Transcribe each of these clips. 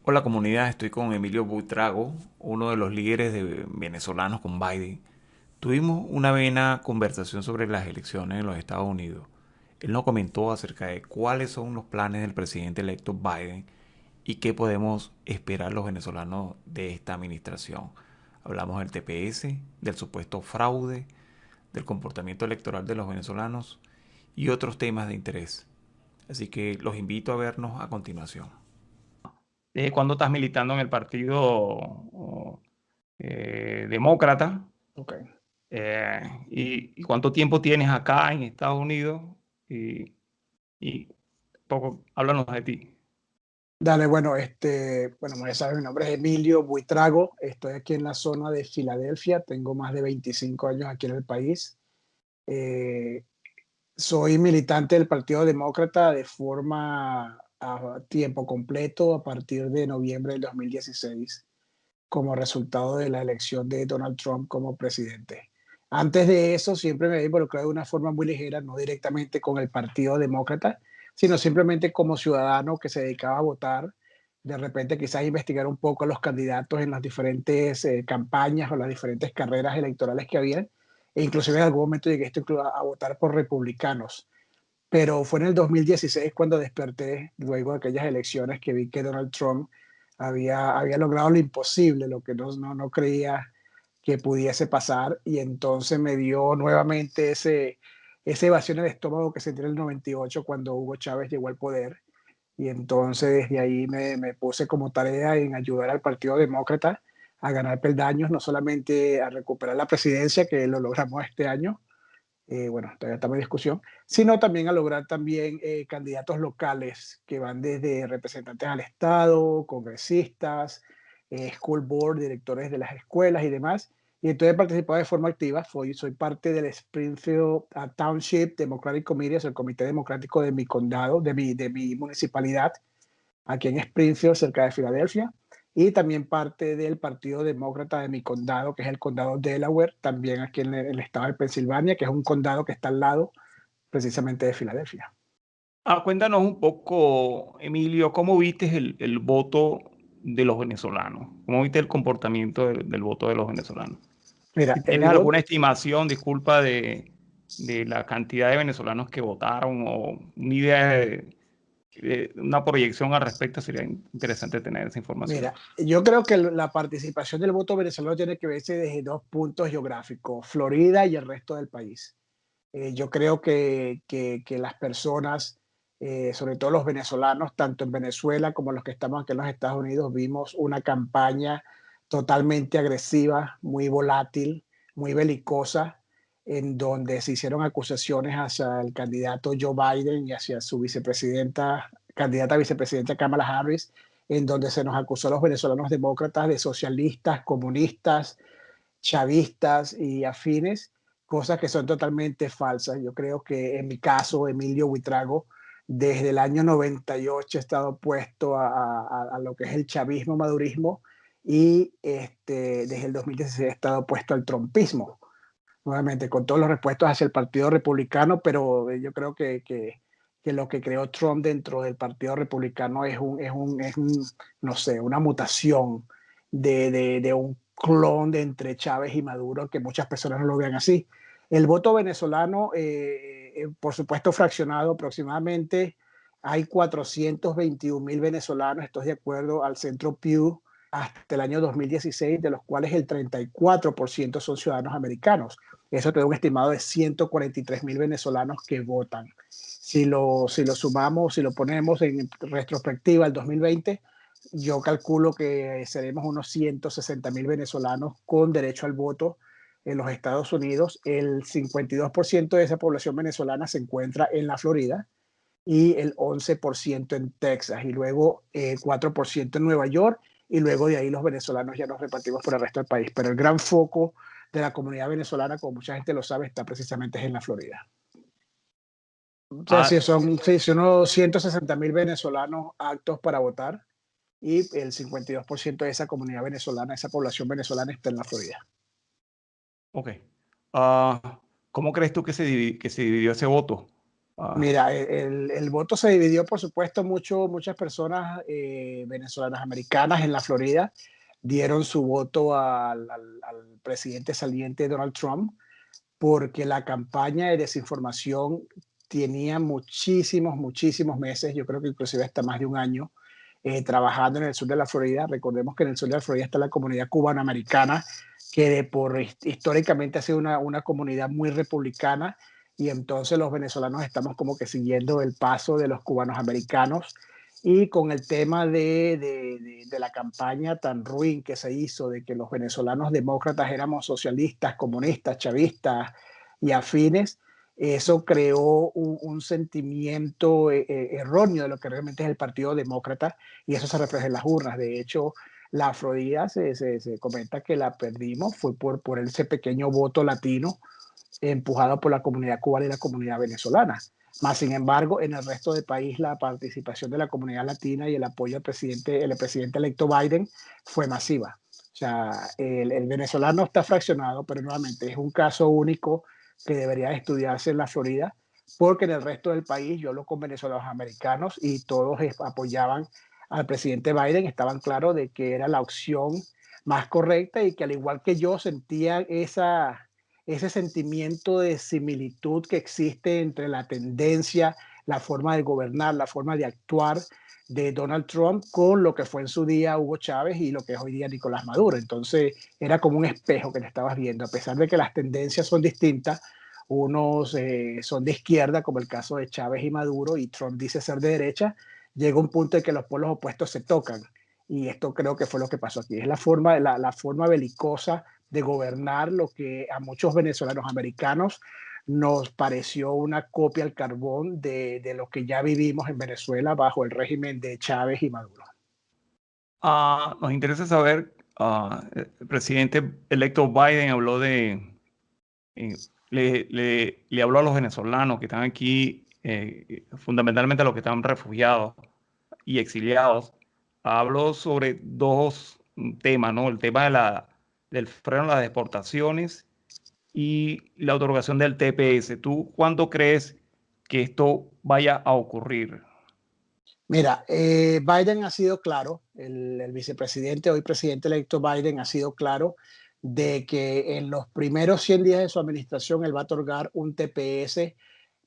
Hola comunidad, estoy con Emilio Buitrago, uno de los líderes venezolanos con Biden. Tuvimos una buena conversación sobre las elecciones en los Estados Unidos. Él nos comentó acerca de cuáles son los planes del presidente electo Biden y qué podemos esperar los venezolanos de esta administración. Hablamos del TPS, del supuesto fraude, del comportamiento electoral de los venezolanos y otros temas de interés. Así que los invito a vernos a continuación. ¿Desde cuándo estás militando en el partido demócrata? Ok. Y cuánto tiempo tienes acá en Estados Unidos? Y, y poco, háblanos de ti. Dale, bueno, como ya sabes, mi nombre es Emilio Buitrago, estoy aquí en la zona de Filadelfia, tengo más de 25 años aquí en el país. Eh, Soy militante del Partido Demócrata de forma a tiempo completo a partir de noviembre del 2016, como resultado de la elección de Donald Trump como presidente. Antes de eso, siempre me he involucrado de una forma muy ligera, no directamente con el Partido Demócrata, sino simplemente como ciudadano que se dedicaba a votar, de repente quizás investigar un poco a los candidatos en las diferentes campañas o las diferentes carreras electorales que habían, e inclusive en algún momento llegué a votar por republicanos. Pero fue en el 2016 cuando desperté, luego de aquellas elecciones, que vi que Donald Trump había logrado lo imposible, lo que no creía que pudiese pasar, y entonces me dio nuevamente esa evasión en el estómago que sentí en el 98 cuando Hugo Chávez llegó al poder, y entonces desde ahí me puse como tarea en ayudar al Partido Demócrata a ganar peldaños, no solamente a recuperar la presidencia, que lo logramos este año, bueno, todavía estamos en discusión, sino también a lograr también candidatos locales que van desde representantes al Estado, congresistas, school board, directores de las escuelas y demás. Y entonces he participado de forma activa, soy parte del Springfield Township Democratic Committee, es el comité democrático de mi condado, de mi municipalidad, aquí en Springfield, cerca de Filadelfia, y también parte del Partido Demócrata de mi condado, que es el condado Delaware, también aquí en el estado de Pensilvania, que es un condado que está al lado precisamente de Filadelfia. Cuéntanos un poco, Emilio, ¿cómo viste el voto de los venezolanos? ¿Cómo viste el comportamiento del voto de los venezolanos? Mira, Si tienes alguna estimación, disculpa, de la cantidad de venezolanos que votaron o una idea de una proyección al respecto, sería interesante tener esa información. yo creo que la participación del voto venezolano tiene que verse desde dos puntos geográficos, Florida y el resto del país. Yo creo que las personas, sobre todo los venezolanos, tanto en Venezuela como los que estamos aquí en los Estados Unidos, vimos una campaña totalmente agresiva, muy volátil, muy belicosa, en donde se hicieron acusaciones hacia el candidato Joe Biden y hacia su candidata a vicepresidenta Kamala Harris, en donde se nos acusó a los venezolanos demócratas de socialistas, comunistas, chavistas y afines, cosas que son totalmente falsas. Yo creo que en mi caso, Emilio Buitrago, desde el año 98 he estado opuesto a lo que es el chavismo, madurismo, y desde el 2016 he estado opuesto al trumpismo, nuevamente con todos los repuestos hacia el Partido Republicano, pero yo creo que lo que creó Trump dentro del Partido Republicano no sé, una mutación de un clon de entre Chávez y Maduro, que muchas personas no lo vean así. El voto venezolano, por supuesto, fraccionado aproximadamente, hay 421,000 venezolanos, estoy de acuerdo al Centro Pew, hasta el año 2016, de los cuales el 34% son ciudadanos americanos. Eso te da un estimado de 143,000 venezolanos que votan. Si lo sumamos, si lo ponemos en retrospectiva al 2020, yo calculo que seremos unos 160,000 venezolanos con derecho al voto en los Estados Unidos. El 52% de esa población venezolana se encuentra en la Florida y el 11% en Texas, y luego 4% en Nueva York, y luego de ahí los venezolanos ya nos repartimos por el resto del país. Pero el gran foco de la comunidad venezolana, como mucha gente lo sabe, está precisamente en la Florida. O sea, Ah, si son unos 160,000 venezolanos aptos para votar, y el 52% de esa comunidad venezolana, esa población venezolana, está en la Florida. ok. ¿Cómo crees tú que se dividió ese voto? Ah, Mira, el voto se dividió, por supuesto, muchas personas venezolanas americanas en la Florida dieron su voto al presidente saliente Donald Trump porque la campaña de desinformación tenía muchísimos meses, yo creo que inclusive hasta más de un año, trabajando en el sur de la Florida. Recordemos que en el sur de la Florida está la comunidad cubanoamericana, históricamente ha sido una comunidad muy republicana, y entonces los venezolanos estamos como que siguiendo el paso de los cubanos americanos. Y con el tema de la campaña tan ruin que se hizo de que los venezolanos demócratas éramos socialistas, comunistas, chavistas y afines, eso creó un sentimiento erróneo de lo que realmente es el Partido Demócrata, y eso se refleja en las urnas. De hecho, la Florida se comenta que la perdimos, fue por ese pequeño voto latino empujado por la comunidad cubana y la comunidad venezolana. Más sin embargo, en el resto del país la participación de la comunidad latina y el apoyo al el presidente electo Biden fue masiva. O sea, el venezolano está fraccionado, pero nuevamente es un caso único que debería estudiarse en la Florida, porque en el resto del país yo hablo con venezolanos americanos y todos apoyaban al presidente Biden, estaban claros de que era la opción más correcta, y que al igual que yo sentían ese sentimiento de similitud que existe entre la tendencia, la forma de gobernar, la forma de actuar de Donald Trump con lo que fue en su día Hugo Chávez y lo que es hoy día Nicolás Maduro. Entonces era como un espejo que le estabas viendo, a pesar de que las tendencias son distintas. Unos son de izquierda, como el caso de Chávez y Maduro, y Trump dice ser de derecha. Llega un punto en que los polos opuestos se tocan, y esto creo que fue lo que pasó aquí. Es la forma belicosa de gobernar, lo que a muchos venezolanos americanos nos pareció una copia al carbón de lo que ya vivimos en Venezuela bajo el régimen de Chávez y Maduro. nos interesa saber, el presidente electo Biden habló eh, le habló a los venezolanos que están aquí, fundamentalmente a los que están refugiados y exiliados. Habló sobre dos temas, ¿no? El tema del freno a las deportaciones y la otorgación del TPS. ¿Tú cuándo crees que esto vaya a ocurrir? Mira, Biden ha sido claro, el vicepresidente, hoy presidente electo Biden, ha sido claro de que en los primeros 100 días de su administración él va a otorgar un TPS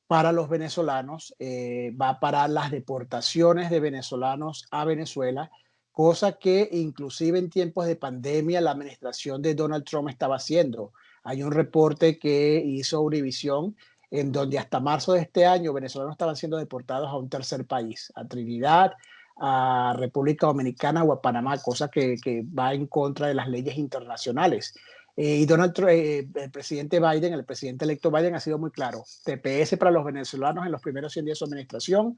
para los venezolanos, va a parar las deportaciones de venezolanos a Venezuela, cosa que inclusive en tiempos de pandemia la administración de Donald Trump estaba haciendo. Hay un reporte que hizo Univision en donde hasta marzo de este año venezolanos estaban siendo deportados a un tercer país, a Trinidad, a República Dominicana o a Panamá, cosa que va en contra de las leyes internacionales. Y el presidente Biden, el presidente electo Biden, ha sido muy claro: TPS para los venezolanos en los primeros 100 días de su administración,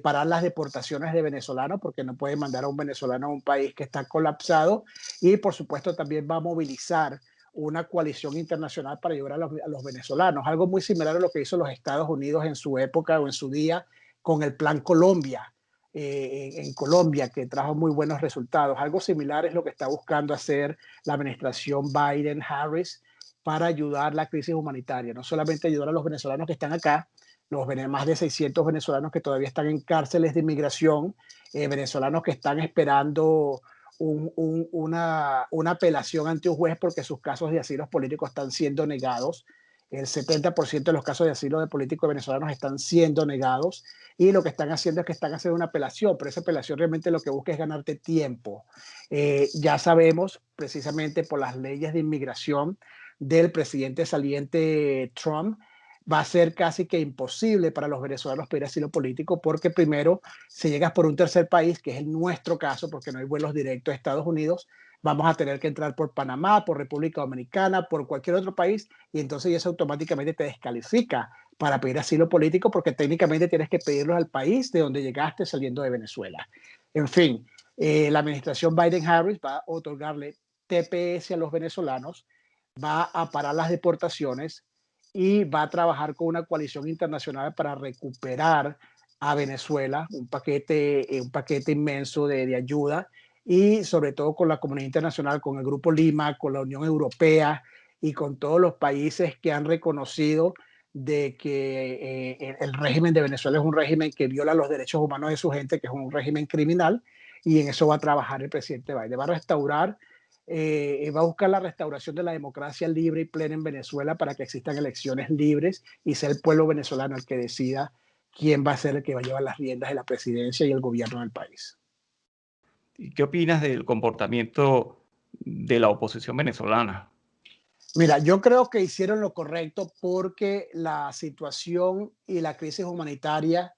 parar las deportaciones de venezolanos, porque no pueden mandar a un venezolano a un país que está colapsado, y por supuesto también va a movilizar una coalición internacional para ayudar a los venezolanos, algo muy similar a lo que hizo los Estados Unidos en su época o en su día con el Plan Colombia, en Colombia, que trajo muy buenos resultados. Algo similar es lo que está buscando hacer la administración Biden-Harris para ayudar la crisis humanitaria, no solamente ayudar a los venezolanos que están acá, los más de 600 venezolanos que todavía están en cárceles de inmigración, venezolanos que están esperando una apelación ante un juez porque sus casos de asilo políticos están siendo negados. El 70% de los casos de asilo de políticos venezolanos están siendo negados, y lo que están haciendo es que están haciendo una apelación, pero esa apelación realmente lo que busca es ganarte tiempo. Ya sabemos, precisamente por las leyes de inmigración del presidente saliente Trump, va a ser casi que imposible para los venezolanos pedir asilo político, porque primero, si llegas por un tercer país, que es nuestro caso, porque no hay vuelos directos a Estados Unidos, vamos a tener que entrar por Panamá, por República Dominicana, por cualquier otro país, y entonces eso automáticamente te descalifica para pedir asilo político, porque técnicamente tienes que pedirlo al país de donde llegaste saliendo de Venezuela. En fin, la administración Biden-Harris va a otorgarle TPS a los venezolanos, va a parar las deportaciones y va a trabajar con una coalición internacional para recuperar a Venezuela, un paquete inmenso de ayuda, y sobre todo con la comunidad internacional, con el Grupo Lima, con la Unión Europea y con todos los países que han reconocido de que el régimen de Venezuela es un régimen que viola los derechos humanos de su gente, que es un régimen criminal, y en eso va a trabajar el presidente Biden. Va a restaurar, va a buscar la restauración de la democracia libre y plena en Venezuela para que existan elecciones libres y sea el pueblo venezolano el que decida quién va a ser el que va a llevar las riendas de la presidencia y el gobierno del país. ¿Y qué opinas del comportamiento de la oposición venezolana? Mira, yo creo que hicieron lo correcto porque la situación y la crisis humanitaria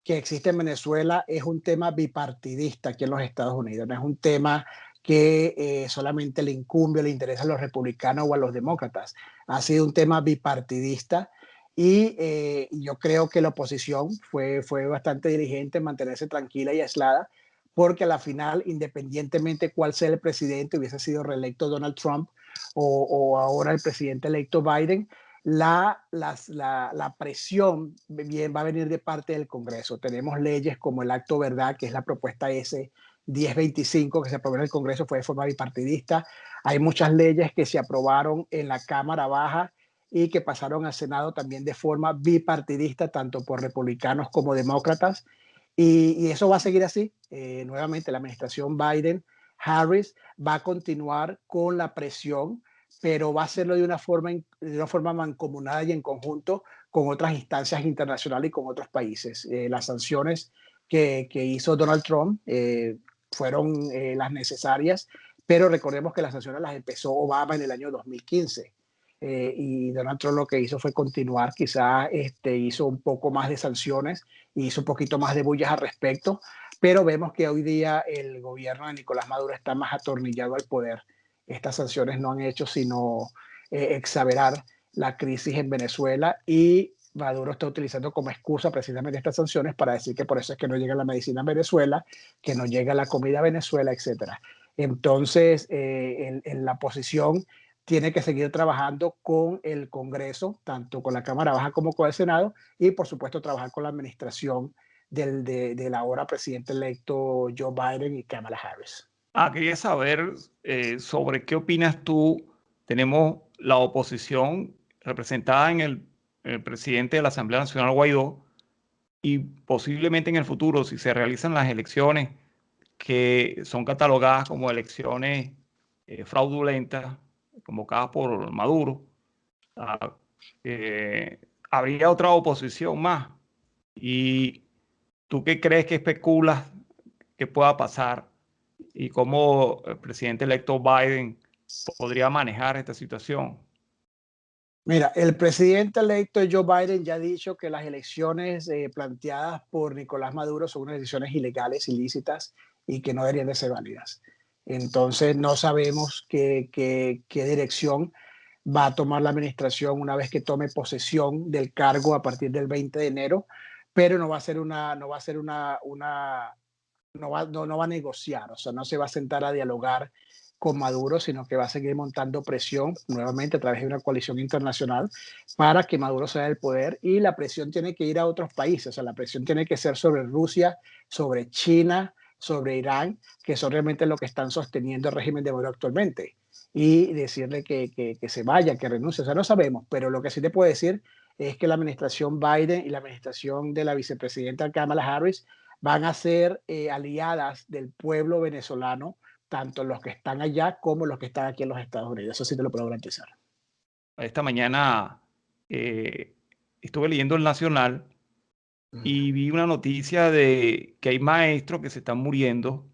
que existe en Venezuela es un tema bipartidista aquí en los Estados Unidos, no es un tema que solamente le incumbe o le interesa a los republicanos o a los demócratas. Ha sido un tema bipartidista y yo creo que la oposición fue bastante diligente en mantenerse tranquila y aislada, porque a la final, independientemente cuál sea el presidente, hubiese sido reelecto Donald Trump o ahora el presidente electo Biden, la presión bien va a venir de parte del Congreso. Tenemos leyes como el Acto Verdad, que es la propuesta S 1025 que se aprobó en el Congreso, fue de forma bipartidista. Hay muchas leyes que se aprobaron en la Cámara Baja y que pasaron al Senado también de forma bipartidista, tanto por republicanos como demócratas. Y eso va a seguir así. Nuevamente, la administración Biden-Harris va a continuar con la presión, pero va a hacerlo de una forma mancomunada y en conjunto con otras instancias internacionales y con otros países. Las sanciones que hizo Donald Trump fueron las necesarias, pero recordemos que las sanciones las empezó Obama en el año 2015. Y Donald Trump lo que hizo fue continuar, quizás hizo un poco más de sanciones, hizo un poquito más de bullas al respecto, pero vemos que hoy día el gobierno de Nicolás Maduro está más atornillado al poder. Estas sanciones no han hecho sino exagerar la crisis en Venezuela y Maduro está utilizando como excusa precisamente estas sanciones para decir que por eso es que no llega la medicina a Venezuela, que no llega la comida a Venezuela, etcétera. Entonces, en la posición tiene que seguir trabajando con el Congreso, tanto con la Cámara Baja como con el Senado, y por supuesto trabajar con la administración del ahora presidente electo Joe Biden y Kamala Harris. Quería saber sobre qué opinas tú. Tenemos la oposición representada en el presidente de la Asamblea Nacional, Guaidó, y posiblemente en el futuro, si se realizan las elecciones que son catalogadas como elecciones fraudulentas, convocadas por Maduro, ah, eh, habría otra oposición más. ¿Y tú qué crees, que especulas que pueda pasar y cómo el presidente electo Biden podría manejar esta situación? Mira, el presidente electo Joe Biden ya ha dicho que las elecciones planteadas por Nicolás Maduro son unas elecciones ilegales, ilícitas y que no deberían de ser válidas. Entonces, no sabemos qué dirección va a tomar la administración una vez que tome posesión del cargo a partir del 20 de enero, pero no va a ser no va a negociar, o sea, no se va a sentar a dialogar con Maduro, sino que va a seguir montando presión nuevamente a través de una coalición internacional para que Maduro sea el poder, y la presión tiene que ir a otros países, o sea, la presión tiene que ser sobre Rusia, sobre China, sobre Irán, que son realmente lo que están sosteniendo el régimen de Maduro actualmente, y decirle que se vaya, que renuncie. O sea, no sabemos, pero lo que sí te puedo decir es que la administración Biden y la administración de la vicepresidenta Kamala Harris van a ser aliadas del pueblo venezolano, tanto los que están allá como los que están aquí en los Estados Unidos. Eso sí te lo puedo garantizar. Esta mañana eh, estuve leyendo el Nacional y vi una noticia de que hay maestros que se están muriendo,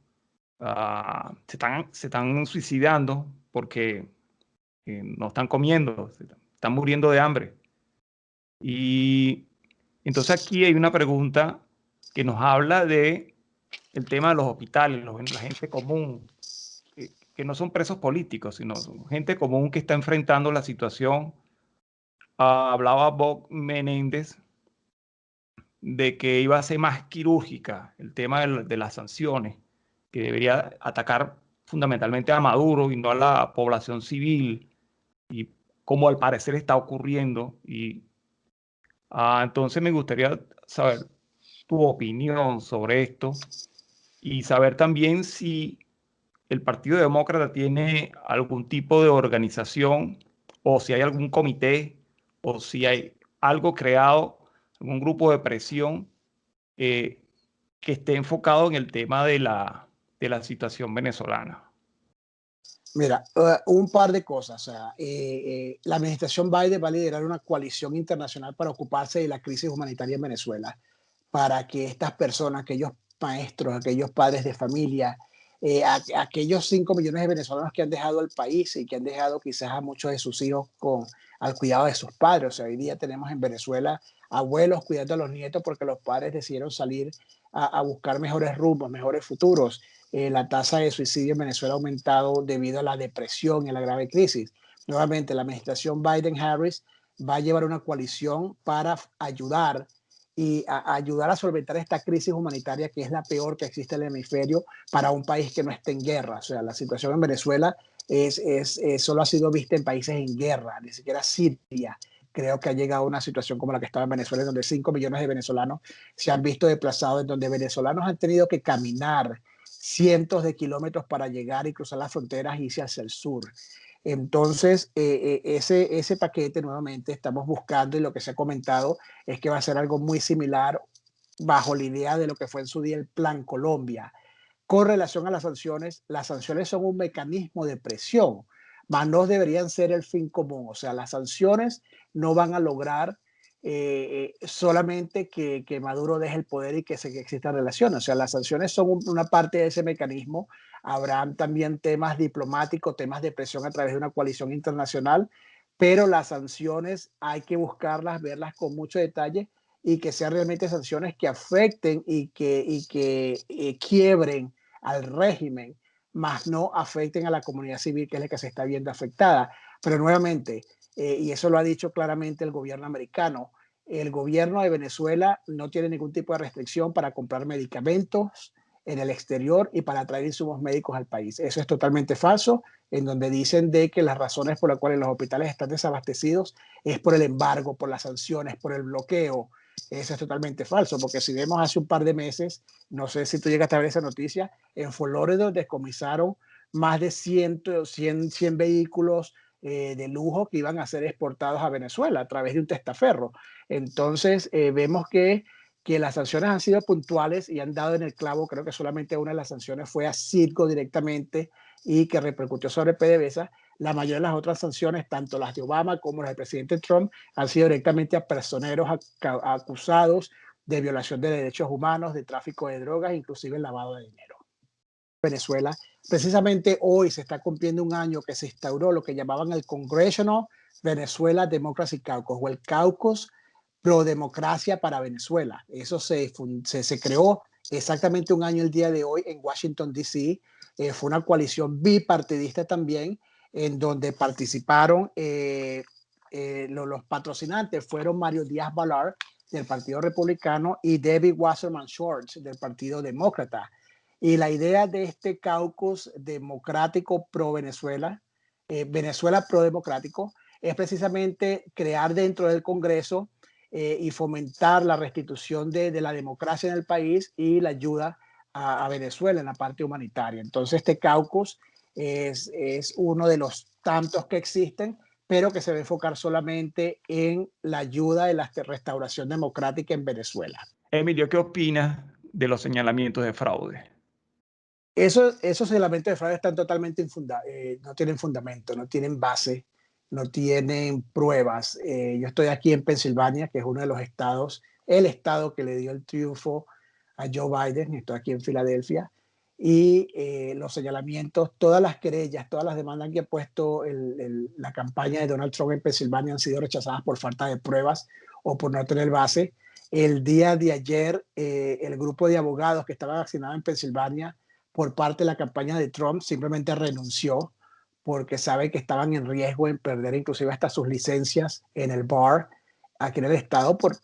se están suicidando porque no están comiendo, están muriendo de hambre. Y entonces aquí hay una pregunta que nos habla de el tema de los hospitales, la gente común, que no son presos políticos, sino son gente común que está enfrentando la situación. Hablaba Bob Menéndez de que iba a ser más quirúrgica el tema de las sanciones, que debería atacar fundamentalmente a Maduro y no a la población civil, y como al parecer está ocurriendo. Y entonces me gustaría saber tu opinión sobre esto y saber también si el Partido Demócrata tiene algún tipo de organización, o si hay algún comité, o si hay algo creado, algún grupo de presión que esté enfocado en el tema de la situación venezolana? Mira, un par de cosas. O sea, la administración Biden va a liderar una coalición internacional para ocuparse de la crisis humanitaria en Venezuela, para que estas personas, aquellos maestros, aquellos padres de familia, aquellos 5 millones de venezolanos que han dejado el país y que han dejado quizás a muchos de sus hijos al cuidado de sus padres. O sea, hoy día tenemos en Venezuela abuelos cuidando a los nietos porque los padres decidieron salir a buscar mejores rumbos, mejores futuros. La tasa de suicidio en Venezuela ha aumentado debido a la depresión y a la grave crisis. Nuevamente, la administración Biden-Harris va a llevar una coalición para ayudar ayudar a solventar esta crisis humanitaria que es la peor que existe en el hemisferio para un país que no esté en guerra. O sea, la situación en Venezuela solo ha sido vista en países en guerra, ni siquiera Siria. Creo que ha llegado a una situación como la que estaba en Venezuela, en donde 5 millones de venezolanos se han visto desplazados, en donde venezolanos han tenido que caminar cientos de kilómetros para llegar y cruzar las fronteras y irse hacia el sur. Entonces, ese paquete nuevamente estamos buscando y lo que se ha comentado es que va a ser algo muy similar bajo la idea de lo que fue en su día el Plan Colombia. Con relación a las sanciones son un mecanismo de presión, mas no deberían ser el fin común. O sea, las sanciones no van a lograr solamente que Maduro deje el poder y que existan relaciones. O sea, las sanciones son una parte de ese mecanismo. Habrán también temas diplomáticos, temas de presión a través de una coalición internacional, pero las sanciones hay que buscarlas, verlas con mucho detalle y que sean realmente sanciones que afecten y que quiebren al régimen, más no afecten a la comunidad civil, que es la que se está viendo afectada. Pero nuevamente, y eso lo ha dicho claramente el gobierno americano, el gobierno de Venezuela no tiene ningún tipo de restricción para comprar medicamentos en el exterior y para traer insumos médicos al país. Eso es totalmente falso, en donde dicen de que las razones por las cuales los hospitales están desabastecidos es por el embargo, por las sanciones, por el bloqueo. Eso es totalmente falso, porque si vemos hace un par de meses, no sé si tú llegaste a ver esa noticia, en Florida descomisaron más de 100 vehículos de lujo que iban a ser exportados a Venezuela a través de un testaferro. Entonces, vemos que las sanciones han sido puntuales y han dado en el clavo. Creo que solamente una de las sanciones fue a Citgo directamente y que repercutió sobre PDVSA. La mayoría de las otras sanciones, tanto las de Obama como las del presidente Trump, han sido directamente a personeros acusados de violación de derechos humanos, de tráfico de drogas, inclusive el lavado de dinero. Venezuela, precisamente hoy se está cumpliendo un año que se instauró lo que llamaban el Congressional Venezuela Democracy Caucus o el Caucus Pro Democracia para Venezuela. Eso se creó exactamente un año el día de hoy en Washington, D.C. Fue una coalición bipartidista también, en donde participaron los patrocinantes fueron Mario Díaz Balart del Partido Republicano y David Wasserman Schultz del Partido Demócrata. Y la idea de este caucus democrático pro Venezuela, Venezuela pro democrático, es precisamente crear dentro del Congreso y fomentar la restitución de la democracia en el país y la ayuda a Venezuela en la parte humanitaria. Entonces, este caucus es uno de los tantos que existen, pero que se va a enfocar solamente en la ayuda de la restauración democrática en Venezuela. Emilio, ¿qué opinas de los señalamientos de fraude? Esos señalamientos de fraude están totalmente no tienen fundamento, no tienen base, no tienen pruebas. Yo estoy aquí en Pensilvania, que es uno de los estados, el estado que le dio el triunfo a Joe Biden. Estoy aquí en Filadelfia. Y los señalamientos, todas las querellas, todas las demandas que ha puesto la campaña de Donald Trump en Pensilvania han sido rechazadas por falta de pruebas o por no tener base. El día de ayer, el grupo de abogados que estaban asignados en Pensilvania por parte de la campaña de Trump simplemente renunció porque sabe que estaban en riesgo en perder inclusive hasta sus licencias en el bar aquí en el estado por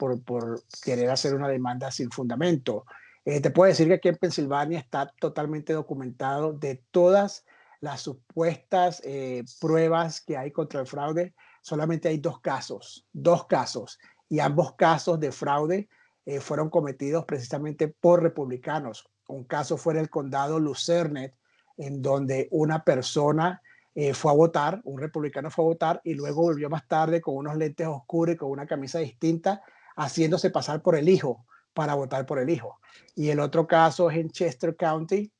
querer hacer una demanda sin fundamento. Te puedo decir que aquí en Pensilvania está totalmente documentado de todas las supuestas pruebas que hay contra el fraude. Solamente hay dos casos, y ambos casos de fraude fueron cometidos precisamente por republicanos. Un caso fue en el condado Lucerne, en donde una persona fue a votar, un republicano fue a votar y luego volvió más tarde con unos lentes oscuros y con una camisa distinta, haciéndose pasar por el hijo para votar por el hijo. Y el otro caso es en Chester County,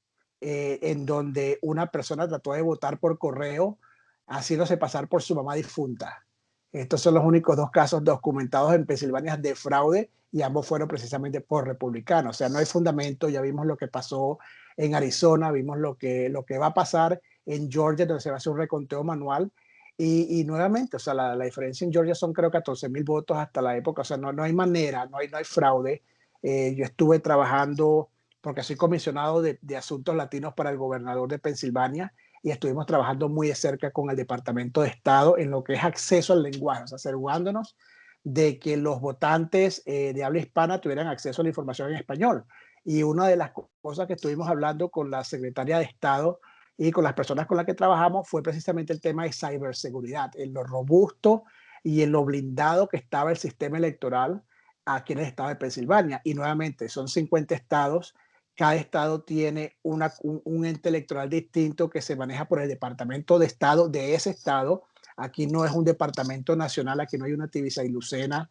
en donde una persona trató de votar por correo, haciéndose pasar por su mamá difunta. Estos son los únicos dos casos documentados en Pensilvania de fraude y ambos fueron precisamente por republicanos. O sea, no hay fundamento. Ya vimos lo que pasó en Arizona, vimos lo que va a pasar en Georgia, donde se va a hacer un reconteo manual. Y nuevamente, o sea, la diferencia en Georgia son creo 14,000 votos hasta la época. O sea, no hay manera, no hay fraude. Yo estuve trabajando, porque soy comisionado de asuntos latinos para el gobernador de Pensilvania, y estuvimos trabajando muy de cerca con el Departamento de Estado en lo que es acceso al lenguaje, o sea, asegurándonos de que los votantes de habla hispana tuvieran acceso a la información en español. Y una de las cosas que estuvimos hablando con la secretaria de Estado y con las personas con las que trabajamos fue precisamente el tema de ciberseguridad, en lo robusto y en lo blindado que estaba el sistema electoral aquí en el estado de Pensilvania. Y nuevamente, son 50 estados. Cada estado tiene un ente electoral distinto que se maneja por el Departamento de Estado de ese estado. Aquí no es un departamento nacional, aquí no hay una Tibisa y Lucena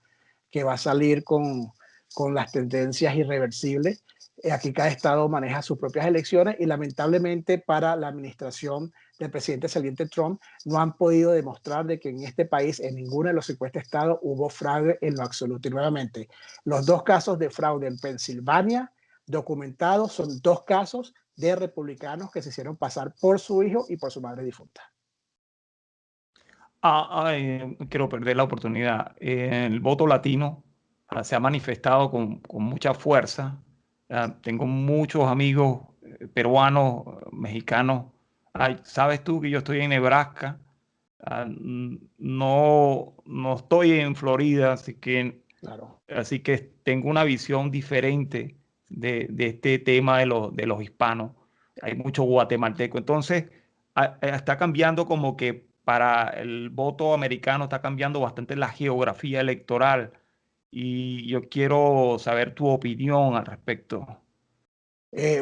que va a salir con las tendencias irreversibles. Aquí cada estado maneja sus propias elecciones y lamentablemente para la administración del presidente saliente Trump no han podido demostrar de que en este país, en ninguno de los 50 estados, hubo fraude en lo absoluto. Y nuevamente, los dos casos de fraude en Pensilvania documentados son dos casos de republicanos que se hicieron pasar por su hijo y por su madre difunta. Quiero perder la oportunidad. El voto latino se ha manifestado con mucha fuerza. Tengo muchos amigos peruanos, mexicanos. Sabes tú que yo estoy en Nebraska. No estoy en Florida, Claro. así que tengo una visión diferente de este tema de los hispanos. Hay mucho guatemalteco. Entonces, está cambiando como que para el voto americano está cambiando bastante la geografía electoral y yo quiero saber tu opinión al respecto.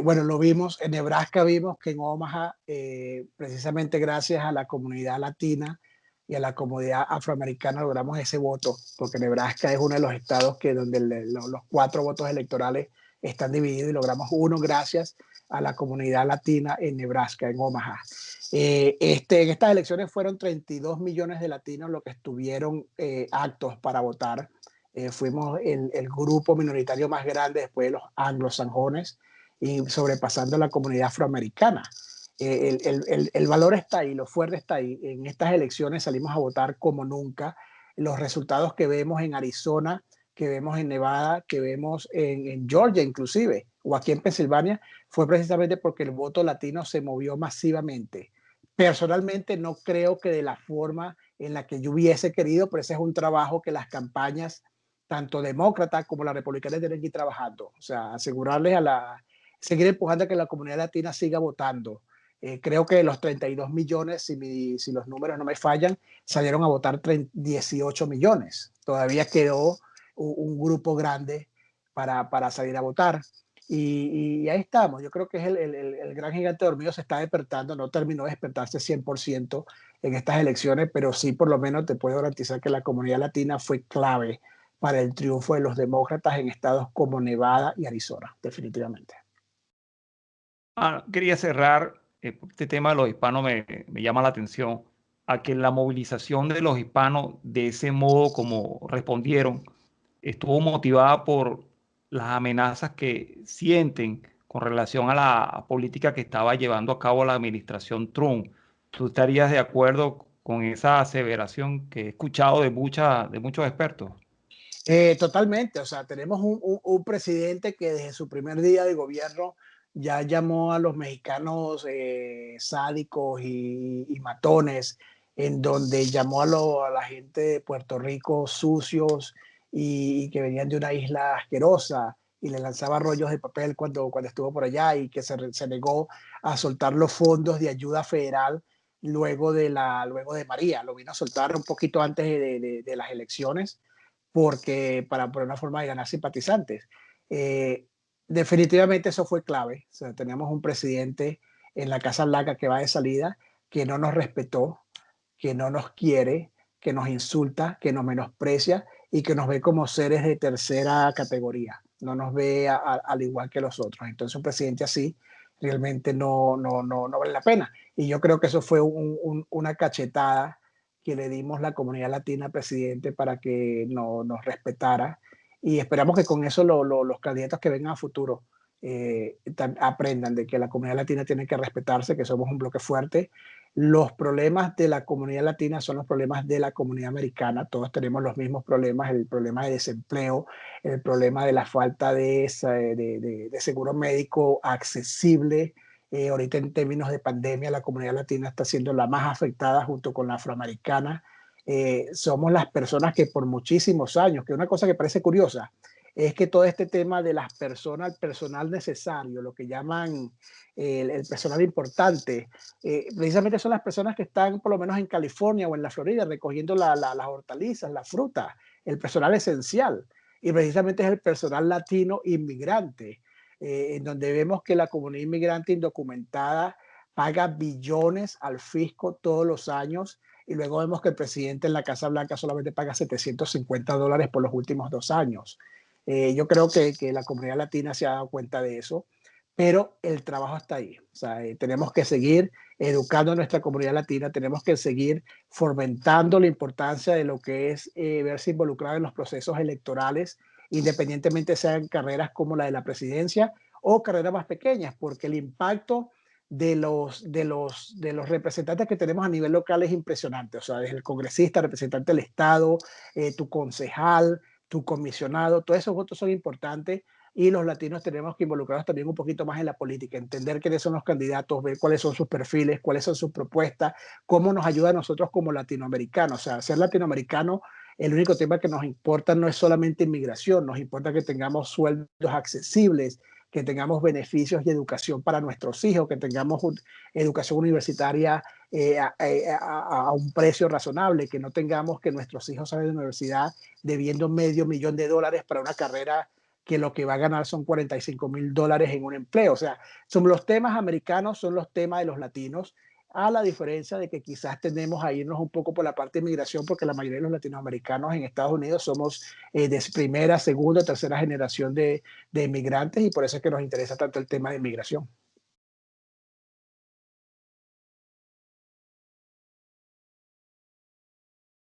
Bueno, lo vimos en Nebraska, vimos que en Omaha, precisamente gracias a la comunidad latina y a la comunidad afroamericana logramos ese voto, porque Nebraska es uno de los estados que donde los 4 votos electorales están divididos y logramos uno gracias a la comunidad latina en Nebraska, en Omaha. En estas elecciones fueron 32 millones de latinos los que estuvieron aptos para votar. Fuimos el grupo minoritario más grande después de los anglosajones y sobrepasando la comunidad afroamericana. El valor está ahí, lo fuerte está ahí. En estas elecciones salimos a votar como nunca. Los resultados que vemos en Arizona, que vemos en Nevada, que vemos en Georgia inclusive, o aquí en Pensilvania, fue precisamente porque el voto latino se movió masivamente. Personalmente no creo que de la forma en la que yo hubiese querido, pero ese es un trabajo que las campañas, tanto demócratas como las republicanas, tienen que ir trabajando. O sea, asegurarles seguir empujando a que la comunidad latina siga votando. Creo que los 32 millones, si los números no me fallan, salieron a votar 18 millones. Todavía quedó un grupo grande para salir a votar. Y ahí estamos. Yo creo que es el gran gigante dormido se está despertando. No terminó de despertarse 100% en estas elecciones, pero sí por lo menos te puedo garantizar que la comunidad latina fue clave para el triunfo de los demócratas en estados como Nevada y Arizona, definitivamente. Quería cerrar, este tema de los hispanos me llama la atención, a que la movilización de los hispanos de ese modo como respondieron estuvo motivada por las amenazas que sienten con relación a la política que estaba llevando a cabo la administración Trump. ¿Tú estarías de acuerdo con esa aseveración que he escuchado de muchos expertos? Totalmente, o sea, tenemos un presidente que desde su primer día de gobierno ya llamó a los mexicanos sádicos y matones, en donde llamó a la gente de Puerto Rico sucios y que venían de una isla asquerosa y le lanzaba rollos de papel cuando estuvo por allá y que se negó a soltar los fondos de ayuda federal luego de María. Lo vino a soltar un poquito antes de las elecciones porque por una forma de ganar simpatizantes. Definitivamente eso fue clave. O sea, teníamos un presidente en la Casa Blanca que va de salida, que no nos respetó, que no nos quiere, que nos insulta, que nos menosprecia y que nos ve como seres de tercera categoría. No nos ve al igual que los otros. Entonces un presidente así realmente no vale la pena. Y yo creo que eso fue una cachetada que le dimos la comunidad latina al presidente para que nos respetara. Y esperamos que con eso los candidatos que vengan a futuro aprendan de que la comunidad latina tiene que respetarse, que somos un bloque fuerte. Los problemas de la comunidad latina son los problemas de la comunidad americana. Todos tenemos los mismos problemas, el problema de desempleo, el problema de la falta de seguro médico accesible. Ahorita en términos de pandemia, la comunidad latina está siendo la más afectada junto con la afroamericana. Somos las personas que por muchísimos años, que una cosa que parece curiosa, es que todo este tema de las personas, el personal necesario, lo que llaman el personal importante, precisamente son las personas que están por lo menos en California o en la Florida recogiendo las hortalizas, la fruta, el personal esencial. Y precisamente es el personal latino inmigrante, en donde vemos que la comunidad inmigrante indocumentada paga billones al fisco todos los años y luego vemos que el presidente en la Casa Blanca solamente paga $750 por los últimos 2 años. Yo creo que la comunidad latina se ha dado cuenta de eso, pero el trabajo está ahí. O sea, tenemos que seguir educando a nuestra comunidad latina, tenemos que seguir fomentando la importancia de lo que es verse involucrado en los procesos electorales, independientemente sean carreras como la de la presidencia o carreras más pequeñas, porque el impacto de los representantes que tenemos a nivel local es impresionante. O sea, desde el congresista, representante del Estado, tu concejal, tu comisionado, todos esos votos son importantes y los latinos tenemos que involucrarnos también un poquito más en la política, entender quiénes son los candidatos, ver cuáles son sus perfiles, cuáles son sus propuestas, cómo nos ayuda a nosotros como latinoamericanos. O sea, ser latinoamericano, el único tema que nos importa no es solamente inmigración, nos importa que tengamos sueldos accesibles, que tengamos beneficios y educación para nuestros hijos, que tengamos educación universitaria a un precio razonable, que no tengamos que nuestros hijos salgan de la universidad debiendo $500,000 para una carrera que lo que va a ganar son $45,000 en un empleo. O sea, son los temas americanos, son los temas de los latinos, a la diferencia de que quizás tendemos a irnos un poco por la parte de inmigración, porque la mayoría de los latinoamericanos en Estados Unidos somos de primera, segunda, tercera generación de inmigrantes y por eso es que nos interesa tanto el tema de inmigración.